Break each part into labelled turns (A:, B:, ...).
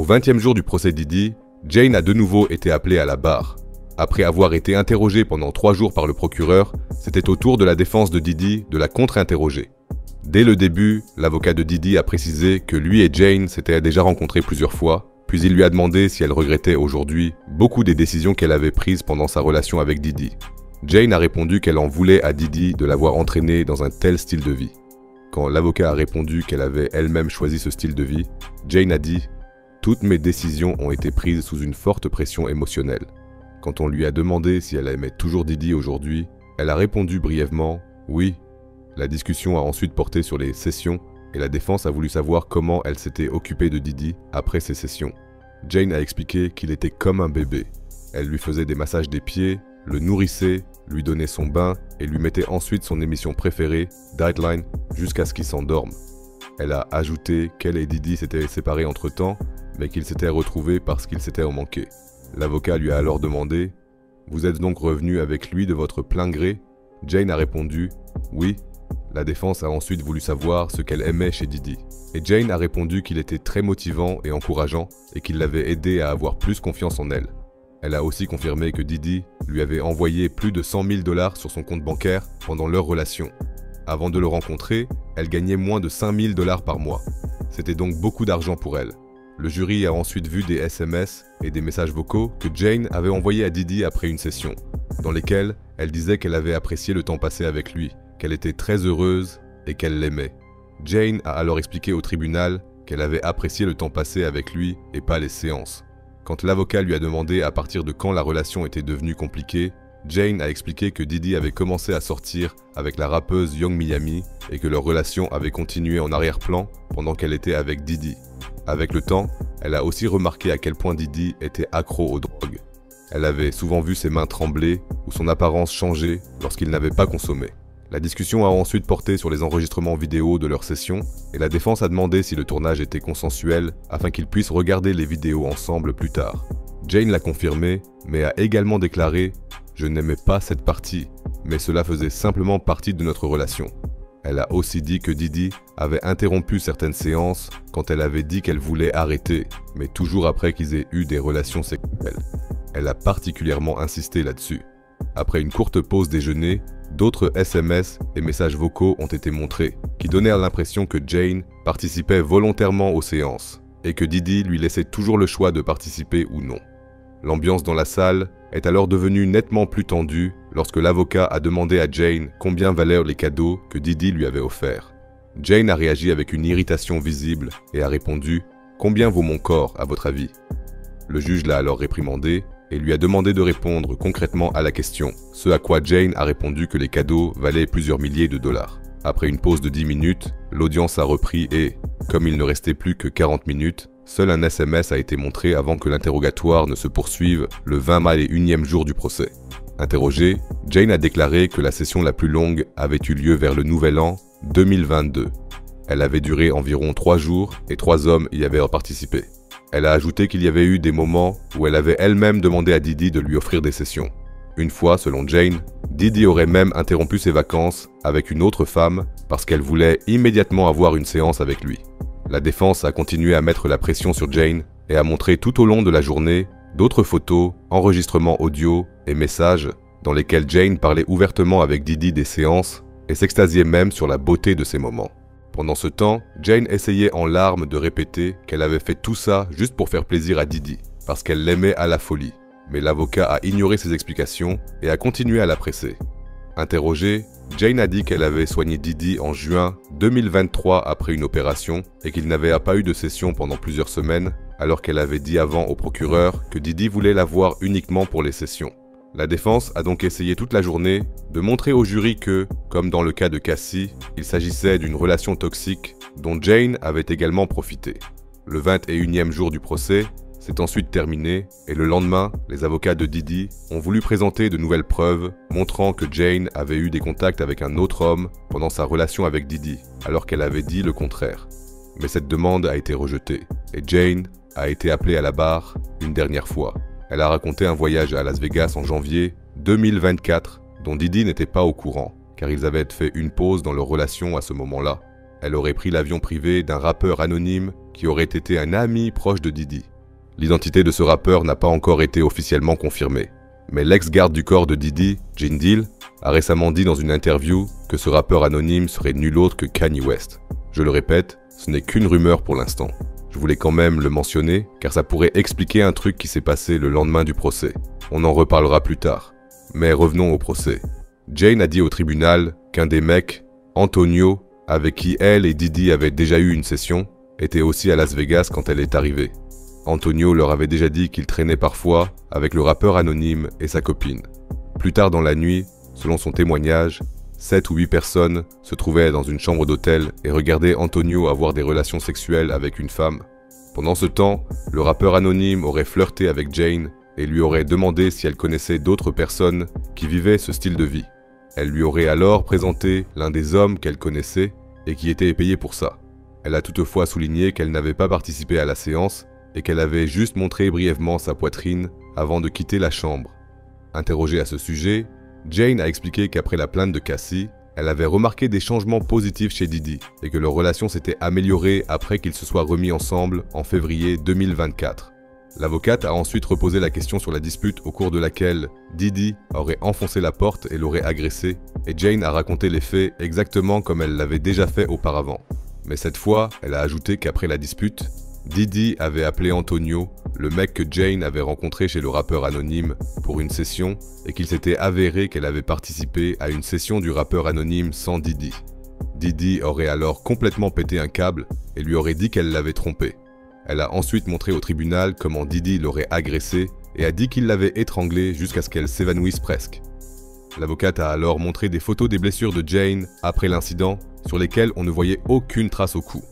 A: Au 20e jour du procès Diddy, Jane a de nouveau été appelée à la barre. Après avoir été interrogée pendant 3 jours par le procureur, c'était au tour de la défense de Diddy de la contre-interroger. Dès le début, l'avocat de Diddy a précisé que lui et Jane s'étaient déjà rencontrés plusieurs fois, puis il lui a demandé si elle regrettait aujourd'hui beaucoup des décisions qu'elle avait prises pendant sa relation avec Diddy. Jane a répondu qu'elle en voulait à Diddy de l'avoir entraînée dans un tel style de vie. Quand l'avocat a répondu qu'elle avait elle-même choisi ce style de vie, Jane a dit « Toutes mes décisions ont été prises sous une forte pression émotionnelle. » Quand on lui a demandé si elle aimait toujours Diddy aujourd'hui, elle a répondu brièvement « Oui ». La discussion a ensuite porté sur les sessions et la défense a voulu savoir comment elle s'était occupée de Diddy après ces sessions. Jane a expliqué qu'il était comme un bébé. Elle lui faisait des massages des pieds, le nourrissait, lui donnait son bain et lui mettait ensuite son émission préférée, Dateline, jusqu'à ce qu'il s'endorme. Elle a ajouté qu'elle et Diddy s'étaient séparés entre-temps, mais qu'ils s'étaient retrouvés parce qu'ils s'étaient manqué. L'avocat lui a alors demandé « Vous êtes donc revenu avec lui de votre plein gré ?» Jane a répondu « Oui ». La défense a ensuite voulu savoir ce qu'elle aimait chez Diddy. Et Jane a répondu qu'il était très motivant et encourageant et qu'il l'avait aidé à avoir plus confiance en elle. Elle a aussi confirmé que Diddy lui avait envoyé plus de 100 000 $ sur son compte bancaire pendant leur relation. Avant de le rencontrer, elle gagnait moins de 5 000 $ par mois. C'était donc beaucoup d'argent pour elle. Le jury a ensuite vu des SMS et des messages vocaux que Jane avait envoyés à Diddy après une session, dans lesquels elle disait qu'elle avait apprécié le temps passé avec lui, qu'elle était très heureuse et qu'elle l'aimait. Jane a alors expliqué au tribunal qu'elle avait apprécié le temps passé avec lui et pas les séances. Quand l'avocat lui a demandé à partir de quand la relation était devenue compliquée, Jane a expliqué que Diddy avait commencé à sortir avec la rappeuse Young Miami et que leur relation avait continué en arrière-plan pendant qu'elle était avec Diddy. Avec le temps, elle a aussi remarqué à quel point Diddy était accro aux drogues. Elle avait souvent vu ses mains trembler ou son apparence changer lorsqu'il n'avait pas consommé. La discussion a ensuite porté sur les enregistrements vidéo de leur session et la défense a demandé si le tournage était consensuel afin qu'ils puissent regarder les vidéos ensemble plus tard. Jane l'a confirmé, mais a également déclaré « Je n'aimais pas cette partie, mais cela faisait simplement partie de notre relation ». Elle a aussi dit que Diddy avait interrompu certaines séances quand elle avait dit qu'elle voulait arrêter, mais toujours après qu'ils aient eu des relations sexuelles. Elle a particulièrement insisté là-dessus. Après une courte pause déjeuner, d'autres SMS et messages vocaux ont été montrés, qui donnèrent l'impression que Jane participait volontairement aux séances, et que Diddy lui laissait toujours le choix de participer ou non. L'ambiance dans la salle est alors devenue nettement plus tendue lorsque l'avocat a demandé à Jane combien valaient les cadeaux que Diddy lui avait offerts. Jane a réagi avec une irritation visible et a répondu « Combien vaut mon corps, à votre avis ?» Le juge l'a alors réprimandé et lui a demandé de répondre concrètement à la question, ce à quoi Jane a répondu que les cadeaux valaient plusieurs milliers de dollars. Après une pause de 10 minutes, l'audience a repris et, comme il ne restait plus que 40 minutes, seul un SMS a été montré avant que l'interrogatoire ne se poursuive le 20 mai et 1e jour du procès. Interrogée, Jane a déclaré que la session la plus longue avait eu lieu vers le Nouvel An 2022. Elle avait duré environ 3 jours et 3 hommes y avaient participé. Elle a ajouté qu'il y avait eu des moments où elle avait elle-même demandé à Diddy de lui offrir des sessions. Une fois, selon Jane, Diddy aurait même interrompu ses vacances avec une autre femme parce qu'elle voulait immédiatement avoir une séance avec lui. La défense a continué à mettre la pression sur Jane et a montré tout au long de la journée d'autres photos, enregistrements audio et messages dans lesquels Jane parlait ouvertement avec Diddy des séances et s'extasiait même sur la beauté de ces moments. Pendant ce temps, Jane essayait en larmes de répéter qu'elle avait fait tout ça juste pour faire plaisir à Diddy, parce qu'elle l'aimait à la folie. Mais l'avocat a ignoré ses explications et a continué à la presser. Interrogée, Jane a dit qu'elle avait soigné Diddy en juin 2023 après une opération et qu'il n'avait pas eu de session pendant plusieurs semaines, alors qu'elle avait dit avant au procureur que Diddy voulait la voir uniquement pour les sessions. La défense a donc essayé toute la journée de montrer au jury que, comme dans le cas de Cassie, il s'agissait d'une relation toxique dont Jane avait également profité. Le 21e jour du procès s'est ensuite terminé et le lendemain, les avocats de Diddy ont voulu présenter de nouvelles preuves montrant que Jane avait eu des contacts avec un autre homme pendant sa relation avec Diddy, alors qu'elle avait dit le contraire. Mais cette demande a été rejetée et Jane a été appelée à la barre une dernière fois. Elle a raconté un voyage à Las Vegas en janvier 2024 dont Diddy n'était pas au courant, car ils avaient fait une pause dans leur relation à ce moment-là. Elle aurait pris l'avion privé d'un rappeur anonyme qui aurait été un ami proche de Diddy. L'identité de ce rappeur n'a pas encore été officiellement confirmée, mais l'ex-garde du corps de Diddy, Gene Deal, a récemment dit dans une interview que ce rappeur anonyme serait nul autre que Kanye West. Je le répète, ce n'est qu'une rumeur pour l'instant. Je voulais quand même le mentionner, car ça pourrait expliquer un truc qui s'est passé le lendemain du procès. On en reparlera plus tard. Mais revenons au procès. Jane a dit au tribunal qu'un des mecs, Antonio, avec qui elle et Diddy avaient déjà eu une session, était aussi à Las Vegas quand elle est arrivée. Antonio leur avait déjà dit qu'il traînait parfois avec le rappeur anonyme et sa copine. Plus tard dans la nuit, selon son témoignage, 7 ou 8 personnes se trouvaient dans une chambre d'hôtel et regardaient Antonio avoir des relations sexuelles avec une femme. Pendant ce temps, le rappeur anonyme aurait flirté avec Jane et lui aurait demandé si elle connaissait d'autres personnes qui vivaient ce style de vie. Elle lui aurait alors présenté l'un des hommes qu'elle connaissait et qui était payé pour ça. Elle a toutefois souligné qu'elle n'avait pas participé à la séance et qu'elle avait juste montré brièvement sa poitrine avant de quitter la chambre. Interrogée à ce sujet, Jane a expliqué qu'après la plainte de Cassie, elle avait remarqué des changements positifs chez Diddy et que leur relation s'était améliorée après qu'ils se soient remis ensemble en février 2024. L'avocate a ensuite reposé la question sur la dispute au cours de laquelle Diddy aurait enfoncé la porte et l'aurait agressée, et Jane a raconté les faits exactement comme elle l'avait déjà fait auparavant. Mais cette fois, elle a ajouté qu'après la dispute, Diddy avait appelé Antonio, le mec que Jane avait rencontré chez le rappeur anonyme, pour une session et qu'il s'était avéré qu'elle avait participé à une session du rappeur anonyme sans Diddy. Diddy aurait alors complètement pété un câble et lui aurait dit qu'elle l'avait trompé. Elle a ensuite montré au tribunal comment Diddy l'aurait agressée et a dit qu'il l'avait étranglée jusqu'à ce qu'elle s'évanouisse presque. L'avocate a alors montré des photos des blessures de Jane après l'incident sur lesquelles on ne voyait aucune trace au cou.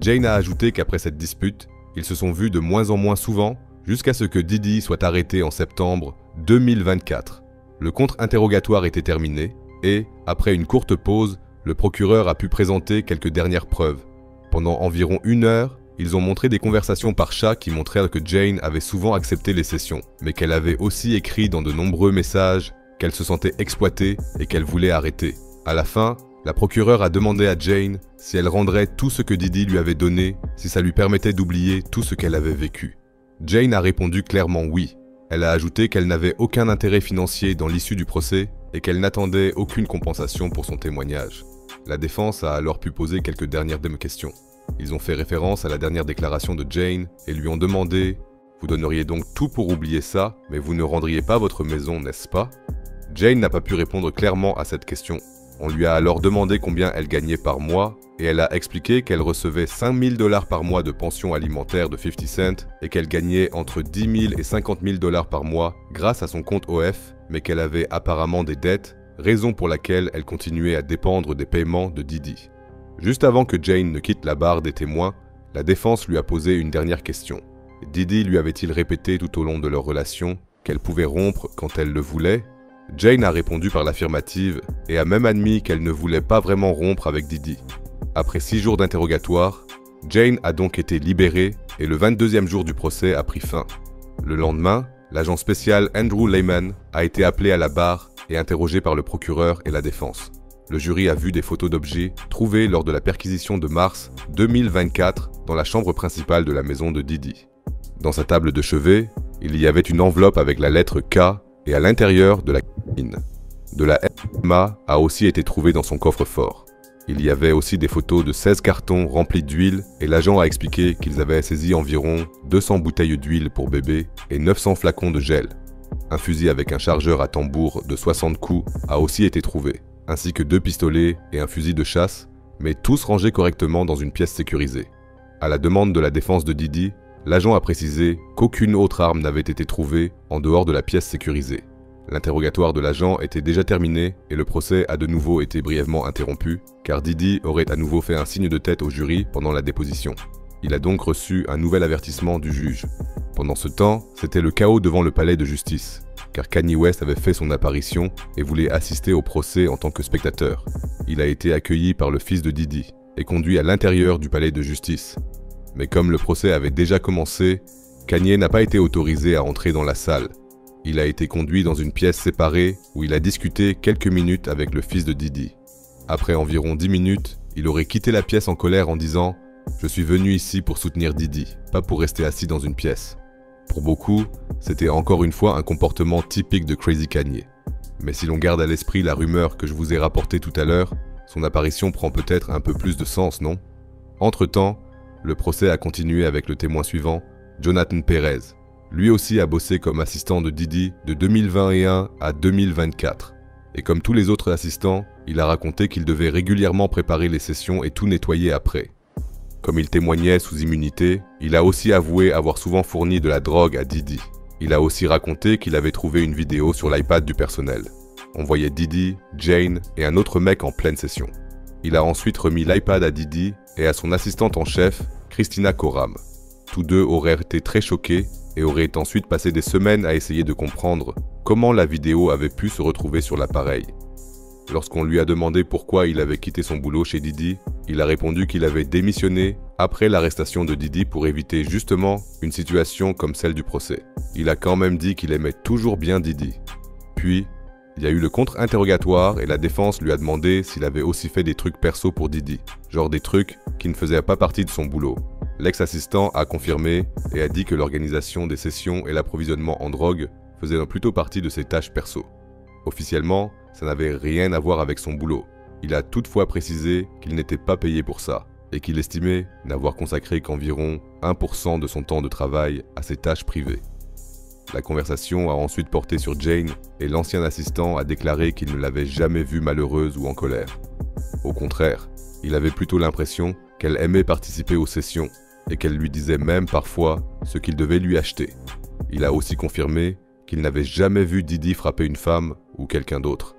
A: Jane a ajouté qu'après cette dispute, ils se sont vus de moins en moins souvent jusqu'à ce que Diddy soit arrêté en septembre 2024. Le contre-interrogatoire était terminé et, après une courte pause, le procureur a pu présenter quelques dernières preuves. Pendant environ 1 heure, ils ont montré des conversations par chat qui montrèrent que Jane avait souvent accepté les sessions, mais qu'elle avait aussi écrit dans de nombreux messages qu'elle se sentait exploitée et qu'elle voulait arrêter. À la fin, la procureure a demandé à Jane si elle rendrait tout ce que Diddy lui avait donné, si ça lui permettait d'oublier tout ce qu'elle avait vécu. Jane a répondu clairement oui. Elle a ajouté qu'elle n'avait aucun intérêt financier dans l'issue du procès et qu'elle n'attendait aucune compensation pour son témoignage. La défense a alors pu poser quelques dernières questions. Ils ont fait référence à la dernière déclaration de Jane et lui ont demandé « Vous donneriez donc tout pour oublier ça, mais vous ne rendriez pas votre maison, n'est-ce pas ?» Jane n'a pas pu répondre clairement à cette question. On lui a alors demandé combien elle gagnait par mois et elle a expliqué qu'elle recevait 5 000 $ par mois de pension alimentaire de 50 Cent et qu'elle gagnait entre 10 000 et 50 000 $ par mois grâce à son compte OF, mais qu'elle avait apparemment des dettes, raison pour laquelle elle continuait à dépendre des paiements de Diddy. Juste avant que Jane ne quitte la barre des témoins, la défense lui a posé une dernière question. Diddy lui avait-il répété tout au long de leur relation qu'elle pouvait rompre quand elle le voulait ? Jane a répondu par l'affirmative et a même admis qu'elle ne voulait pas vraiment rompre avec Diddy. Après 6 jours d'interrogatoire, Jane a donc été libérée et le 22e jour du procès a pris fin. Le lendemain, l'agent spécial Andrew Lehman a été appelé à la barre et interrogé par le procureur et la défense. Le jury a vu des photos d'objets trouvés lors de la perquisition de mars 2024 dans la chambre principale de la maison de Diddy. Dans sa table de chevet, il y avait une enveloppe avec la lettre K et à l'intérieur de la cocaïne. De la MDMA a aussi été trouvée dans son coffre-fort. Il y avait aussi des photos de 16 cartons remplis d'huile et l'agent a expliqué qu'ils avaient saisi environ 200 bouteilles d'huile pour bébé et 900 flacons de gel. Un fusil avec un chargeur à tambour de 60 coups a aussi été trouvé, ainsi que 2 pistolets et un fusil de chasse, mais tous rangés correctement dans une pièce sécurisée. À la demande de la défense de Diddy, l'agent a précisé qu'aucune autre arme n'avait été trouvée en dehors de la pièce sécurisée. L'interrogatoire de l'agent était déjà terminé et le procès a de nouveau été brièvement interrompu, car Diddy aurait à nouveau fait un signe de tête au jury pendant la déposition. Il a donc reçu un nouvel avertissement du juge. Pendant ce temps, c'était le chaos devant le palais de justice, car Kanye West avait fait son apparition et voulait assister au procès en tant que spectateur. Il a été accueilli par le fils de Diddy et conduit à l'intérieur du palais de justice. Mais comme le procès avait déjà commencé, Kanye n'a pas été autorisé à entrer dans la salle. Il a été conduit dans une pièce séparée où il a discuté quelques minutes avec le fils de Diddy. Après environ 10 minutes, il aurait quitté la pièce en colère en disant Je suis venu ici pour soutenir Diddy, pas pour rester assis dans une pièce. Pour beaucoup, c'était encore une fois un comportement typique de Crazy Kanye. Mais si l'on garde à l'esprit la rumeur que je vous ai rapportée tout à l'heure, son apparition prend peut-être un peu plus de sens, non? Entre-temps, le procès a continué avec le témoin suivant, Jonathan Perez. Lui aussi a bossé comme assistant de Diddy de 2021 à 2024. Et comme tous les autres assistants, il a raconté qu'il devait régulièrement préparer les sessions et tout nettoyer après. Comme il témoignait sous immunité, il a aussi avoué avoir souvent fourni de la drogue à Diddy. Il a aussi raconté qu'il avait trouvé une vidéo sur l'iPad du personnel. On voyait Diddy, Jane et un autre mec en pleine session. Il a ensuite remis l'iPad à Diddy et à son assistante en chef, Christina Koram. Tous deux auraient été très choqués et auraient ensuite passé des semaines à essayer de comprendre comment la vidéo avait pu se retrouver sur l'appareil. Lorsqu'on lui a demandé pourquoi il avait quitté son boulot chez Diddy, il a répondu qu'il avait démissionné après l'arrestation de Diddy pour éviter justement une situation comme celle du procès. Il a quand même dit qu'il aimait toujours bien Diddy. Puis, il y a eu le contre-interrogatoire et la défense lui a demandé s'il avait aussi fait des trucs perso pour Diddy, genre des trucs qui ne faisaient pas partie de son boulot. L'ex-assistant a confirmé et a dit que l'organisation des sessions et l'approvisionnement en drogue faisaient plutôt partie de ses tâches perso. Officiellement, ça n'avait rien à voir avec son boulot. Il a toutefois précisé qu'il n'était pas payé pour ça et qu'il estimait n'avoir consacré qu'environ 1% de son temps de travail à ses tâches privées. La conversation a ensuite porté sur Jane et l'ancien assistant a déclaré qu'il ne l'avait jamais vue malheureuse ou en colère. Au contraire, il avait plutôt l'impression qu'elle aimait participer aux sessions et qu'elle lui disait même parfois ce qu'il devait lui acheter. Il a aussi confirmé qu'il n'avait jamais vu Diddy frapper une femme ou quelqu'un d'autre.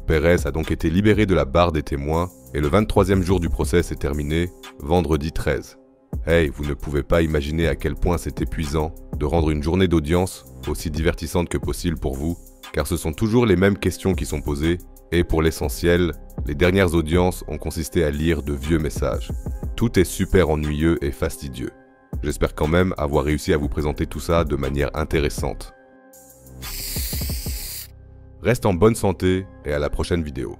A: Perez a donc été libéré de la barre des témoins et le 23e jour du procès s'est terminé, vendredi 13. Hey, vous ne pouvez pas imaginer à quel point c'est épuisant de rendre une journée d'audience aussi divertissante que possible pour vous, car ce sont toujours les mêmes questions qui sont posées, et pour l'essentiel, les dernières audiences ont consisté à lire de vieux messages. Tout est super ennuyeux et fastidieux. J'espère quand même avoir réussi à vous présenter tout ça de manière intéressante. Reste en bonne santé et à la prochaine vidéo.